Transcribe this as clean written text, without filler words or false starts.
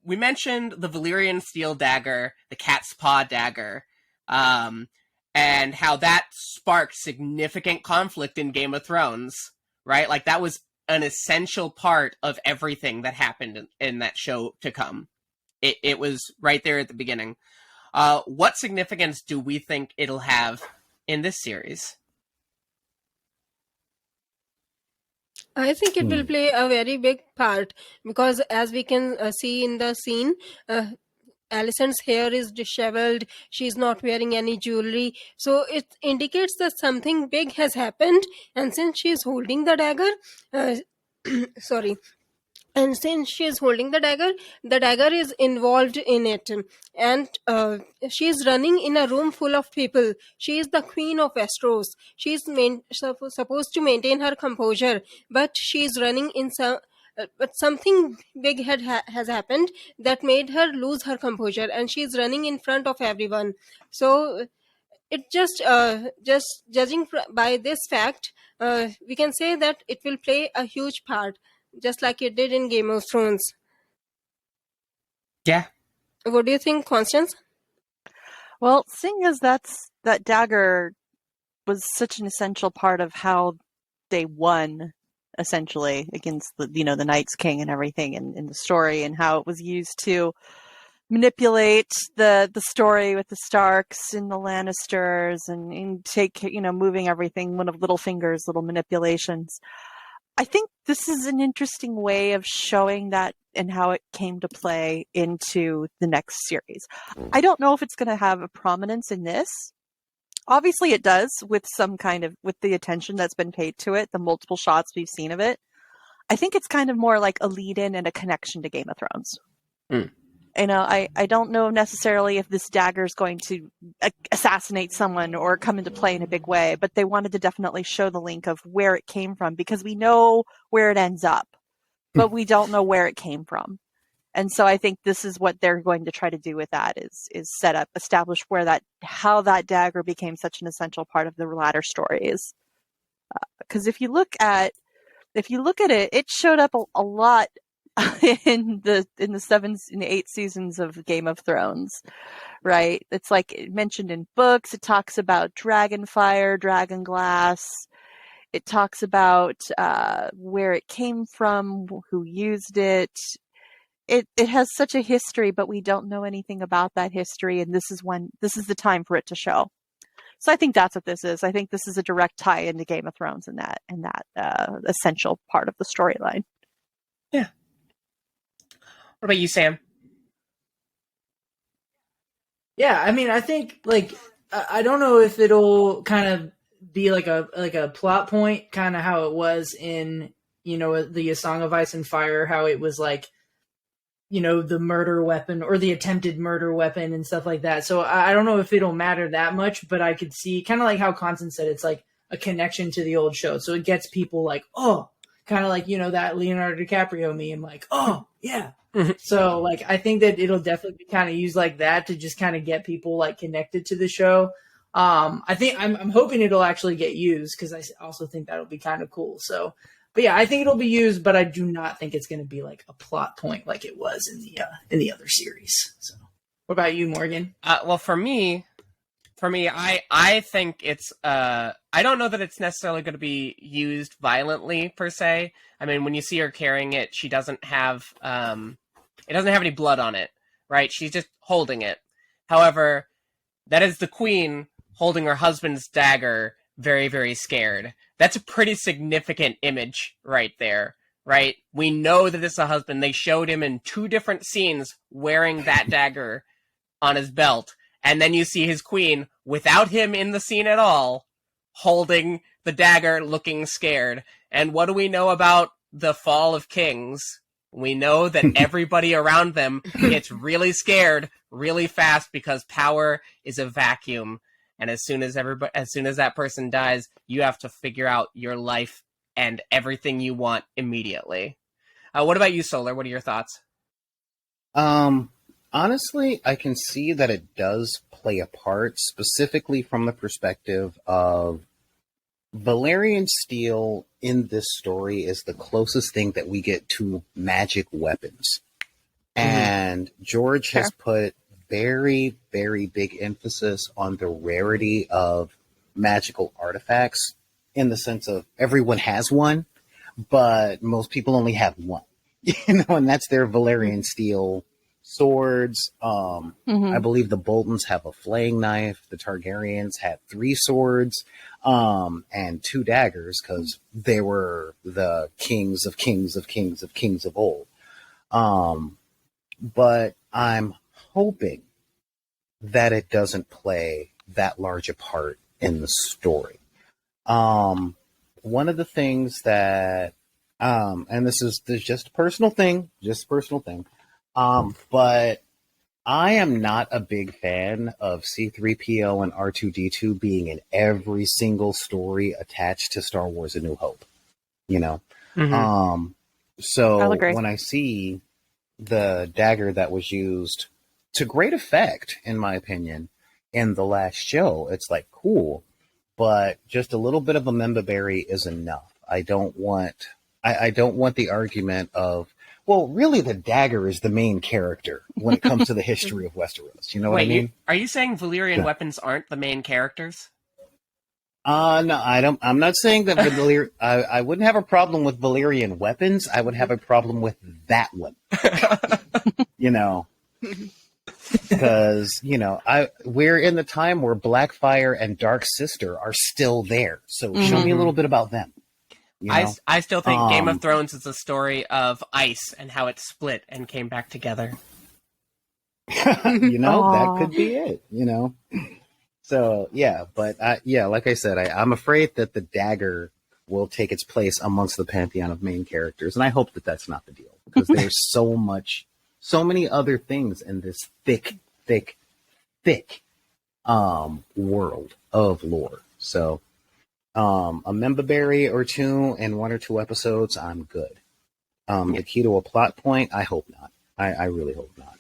we mentioned the Valyrian steel dagger, the Catspaw dagger, and how that sparked significant conflict in Game of Thrones, right? Like, that was an essential part of everything that happened in that show to come. It was right there at the beginning. What significance do we think it'll have in this series? I think it will play a very big part because, as we can see in the scene, Alicent's hair is disheveled. She's not wearing any jewelry. So it indicates that something big has happened. And since she's holding the dagger, sorry. And since she is holding the dagger is involved in it. And she is running in a room full of people. She is the queen of Westeros. She is supposed to maintain her composure, but she is running in some. But something big has happened that made her lose her composure, and she is running in front of everyone. So it just judging by this fact, we can say that it will play a huge part, just like it did in Game of Thrones. Yeah. What do you think, Constance? Well, seeing as that dagger was such an essential part of how they won, essentially, against the Night's King and everything in the story, and how it was used to manipulate the story with the Starks and the Lannisters and take, moving everything, one of Littlefinger's little manipulations. I think this is an interesting way of showing that and how it came to play into the next series. I don't know if it's going to have a prominence in this. Obviously it does with the attention that's been paid to it, the multiple shots we've seen of it. I think it's kind of more like a lead-in and a connection to Game of Thrones. I don't know necessarily if this dagger is going to assassinate someone or come into play in a big way, but they wanted to definitely show the link of where it came from, because we know where it ends up, but we don't know where it came from. And so I think this is what they're going to try to do with that is establish how that dagger became such an essential part of the latter stories. Because if you look at it, it showed up a lot in the 8 seasons of Game of Thrones, right? It's like mentioned in books. It talks about dragonfire, dragonglass. It talks about where it came from, who used it. It has such a history, but we don't know anything about that history, and this is the time for it to show. So I think that's what this is. I think this is a direct tie into Game of Thrones in that essential part of the storyline. Yeah. What about you, Sam? Yeah, I mean, I think, like, I don't know if it'll kind of be like a plot point, kind of how it was in, the A Song of Ice and Fire, how it was like, the murder weapon or the attempted murder weapon and stuff like that. So I don't know if it'll matter that much, but I could see, kind of like how Constance said, it's like a connection to the old show. So it gets people like, oh, kind of like, that Leonardo DiCaprio meme, like, oh, yeah. So, like, I think that it'll definitely be kind of used like that to just kind of get people, like, connected to the show. I think I'm hoping it'll actually get used, because I also think that'll be kind of cool. So, but yeah, I think it'll be used, but I do not think it's going to be like a plot point like it was in the other series. So, what about you, Morgan? Well, for me, I think it's I don't know that it's necessarily going to be used violently per se. I mean, when you see her carrying it, she doesn't have it doesn't have any blood on it, right? She's just holding it. However, that is the queen holding her husband's dagger, very, very scared. That's a pretty significant image right there, right? We know that this is a husband. They showed him in 2 different scenes wearing that dagger on his belt. And then you see his queen, without him in the scene at all, holding the dagger, looking scared. And what do we know about the fall of kings? We know that everybody around them gets really scared really fast, because power is a vacuum. And as soon as that person dies, you have to figure out your life and everything you want immediately. What about you, Solar? What are your thoughts? Honestly, I can see that it does play a part, specifically from the perspective of Valyrian steel in this story is the closest thing that we get to magic weapons. And George Sure. has put very, very big emphasis on the rarity of magical artifacts in the sense of everyone has one, but most people only have one. And that's their Valerian steel swords. I believe the Boltons have a flaying knife. The Targaryens had 3 swords and 2 daggers because they were the kings of kings of kings of kings of old. But I'm hoping that it doesn't play that large a part in the story. One of the things that, and this is just a personal thing, but I am not a big fan of C-3PO and R2-D2 being in every single story attached to Star Wars: A New Hope. So I'll agree. when I see the dagger that was used to great effect, in my opinion, in the last show, it's like cool, but just a little bit of a member berry is enough. I don't want the argument of, well, really the dagger is the main character when it comes to the history of Westeros. You know what I mean? Are you saying Valyrian Yeah. weapons aren't the main characters? No, I don't. I'm not saying that I wouldn't have a problem with Valyrian weapons. I would have a problem with that one. Because we're in the time where Blackfire and Dark Sister are still there. So show me a little bit about them. I still think Game of Thrones is a story of ice and how it split and came back together. That could be it. So yeah, but like I said, I'm afraid that the dagger will take its place amongst the pantheon of main characters, and I hope that that's not the deal because there's so many other things in this thick world of lore. So a member berry or 2 in 1 or 2 episodes, I'm good. The key to a plot point, I hope not. I really hope not.